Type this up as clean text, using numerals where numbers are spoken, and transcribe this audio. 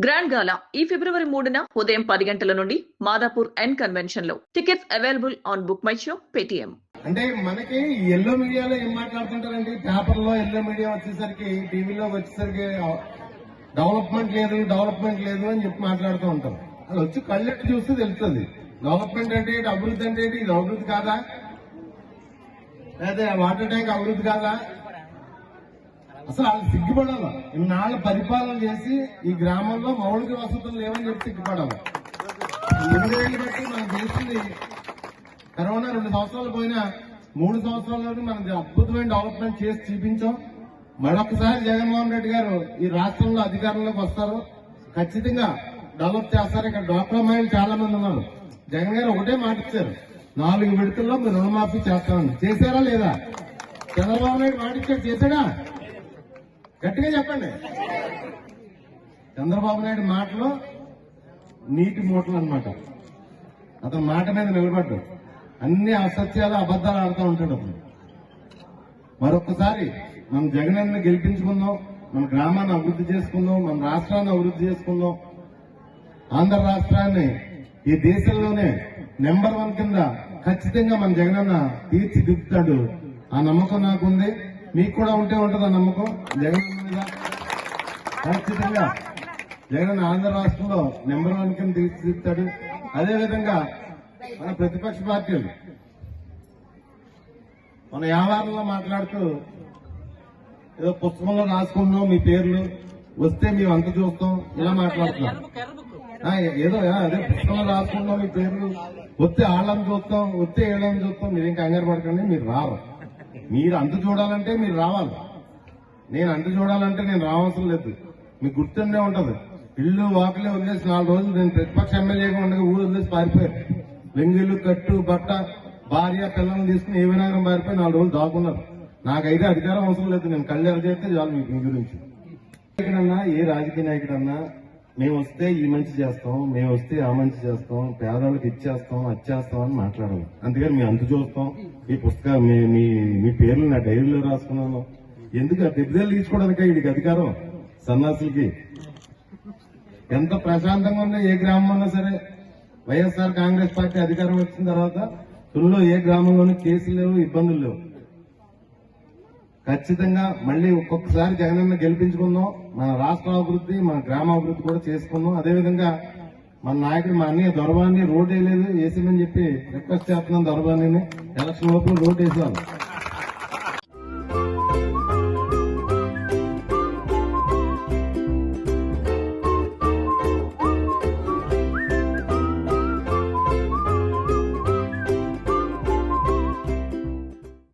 Grand గాలా ఈ ఫిబ్రవరి 3న ఉదయం 10 గంటల నుండి మాదాపూర్ ఎన్ కన్వెన్షన్ లో. Tickets available on book my show, Paytm. అంటే మనకి ఎల్లో మీడియాలో ఏం మాట్లాడుతుంటారండి, పేపర్లో ఎల్లో మీడియా వచ్చేసరికి, టీవీలో వచ్చేసరికి డెవలప్మెంట్ లేదు అని చెప్పి మాట్లాడుతూ ఉంటాం. అది వచ్చి కళ్ళెట్టు చూస్తే తెలుస్తుంది. డెవలప్మెంట్ అంటే ఏంటి, అభివృద్ధి అంటే ఏంటి, ఇది అభివృద్ధి కాదా, లేదా వాటర్ ట్యాంక్ అభివృద్ధి కాదా? అసలు వాళ్ళు సిగ్గుపడాలి. ఇన్నాళ్ళు పరిపాలన చేసి ఈ గ్రామంలో మౌలిక వసతులు లేవని చెప్పి సిగ్గుపడాలి. 8 ఏళ్ళు బట్టి మనం తెలిసింది కరోనా 2 సంవత్సరాలు పోయినా 3 సంవత్సరాల్లోనే మనం అద్భుతమైన డెవలప్మెంట్ చేసి చూపించాం. మరొకసారి జగన్మోహన్ రెడ్డి గారు ఈ రాష్ట్రంలో అధికారంలోకి వస్తారు, ఖచ్చితంగా డెవలప్ చేస్తారు. ఇక్కడ డ్వాక్రా మహిళలు చాలా మంది ఉన్నారు. జగన్ గారు ఒకటే మాట ఇచ్చారు, 4 విడతల్లో మీరు రుణమాఫీ చేస్తామని. చేశారా లేదా? చంద్రబాబు నాయుడు మాట ఇచ్చాడు, చేశాడా? గట్టిగా చెప్పండి. చంద్రబాబు నాయుడు మాటలో నీటి మూటలు అన్నమాట. అతను మాట మీద నిలబడ్డు, అన్ని అసత్యాలు అబద్దాలు ఆడుతూ ఉంటాడు. మరొకసారి మనం జగనన్న గెలిపించుకుందాం, మన గ్రామాన్ని అభివృద్ధి చేసుకుందాం, మన రాష్ట్రాన్ని అభివృద్ధి చేసుకుందాం. ఆంధ్ర రాష్ట్రాన్ని ఈ దేశంలోనే నెంబర్ 1 కింద ఖచ్చితంగా మన జగనన్న తీర్చిదిద్దుతాడు. ఆ నమ్మకం నాకుంది, మీకు కూడా ఉంటే ఉంటుంది ఆ నమ్మకం. జగన్ మీద ఖచ్చితంగా జగన్ ఆంధ్ర రాష్ట్రంలో నెంబర్ 1 కింద తీర్చిదిద్దుతాడు. అదేవిధంగా మన ప్రతిపక్ష పార్టీలు మన వ్యవహారంలో మాట్లాడుతూ ఏదో పుస్తకంలో రాసుకుంటున్నాం, మీ పేర్లు వస్తే మేము అంత చూస్తాం, ఇలా మాట్లాడుతున్నాం. ఏదో అదే పుస్తకంలో రాసుకుంటున్నాం, మీ పేర్లు వస్తే వాళ్ళని చూస్తాం, వస్తే ఏళ్ళని చూస్తాం. మీరేం కంగారు పడకండి, మీరు రారు. మీరు అంత చూడాలంటే మీరు రావాలి. నేను అంత చూడాలంటే నేను రావాల్సిన లేదు. మీకు గుర్తుండే ఉంటది, ఇల్లు వాకిలే వదిలేసి 4 రోజులు నేను ప్రతిపక్ష ఎమ్మెల్యేగా ఉండగా ఊరు వదిలేసి పారిపోయారు. వెంగిళ్ళు, కట్టు, బట్ట, భార్య, పిల్లలను తీసుకుని ఏ వినాయకం పారిపోయి 4 రోజులు దాక్కున్నారు. నాకైతే అధికారం అవసరం లేదు, నేను కళ్ళు ఎరచేస్తే చాలు మీ గురించి. నాయకుడన్నా, ఏ రాజకీయ నాయకుడన్నా మేము వస్తే ఈ మంచి చేస్తాం, మేము వస్తే ఆ మంచి చేస్తాం, పేదవాళ్ళకి ఇచ్చేస్తాం, వచ్చేస్తాం అని మాట్లాడాలి. అందుకని మేము అంత చూస్తాం. ఈ పుస్తకం మీ పేర్లు నా డైరీలో రాసుకున్నాను. ఎందుకు పెద్దలు తీసుకోవడానికి వీడికి అధికారం? సన్నాసులకి ఎంత ప్రశాంతంగా ఉందో ఏ గ్రామం ఉన్నా సరే, వైఎస్ఆర్ కాంగ్రెస్ పార్టీ అధికారం వచ్చిన తర్వాత తుల్లో ఏ గ్రామంలోనూ కేసులు లేవు, ఇబ్బందులు లేవు. ఖచ్చితంగా మళ్ళీ ఒక్కొక్కసారి జగనన్న గెలిపించుకుందాం, మన రాష్ట్ర అభివృద్ధి, మన గ్రామాభివృద్ధి కూడా చేసుకుందాం. అదేవిధంగా మన నాయకుడు మా అన్నయ్య దొరబాన్ని రోడ్ వేయలేదు, వేసేమని చెప్పి రిక్వెస్ట్ చేస్తున్నాం. దొరబాన్ని ఎలక్షన్ లోపల రోడ్ వేసేవాళ్ళు.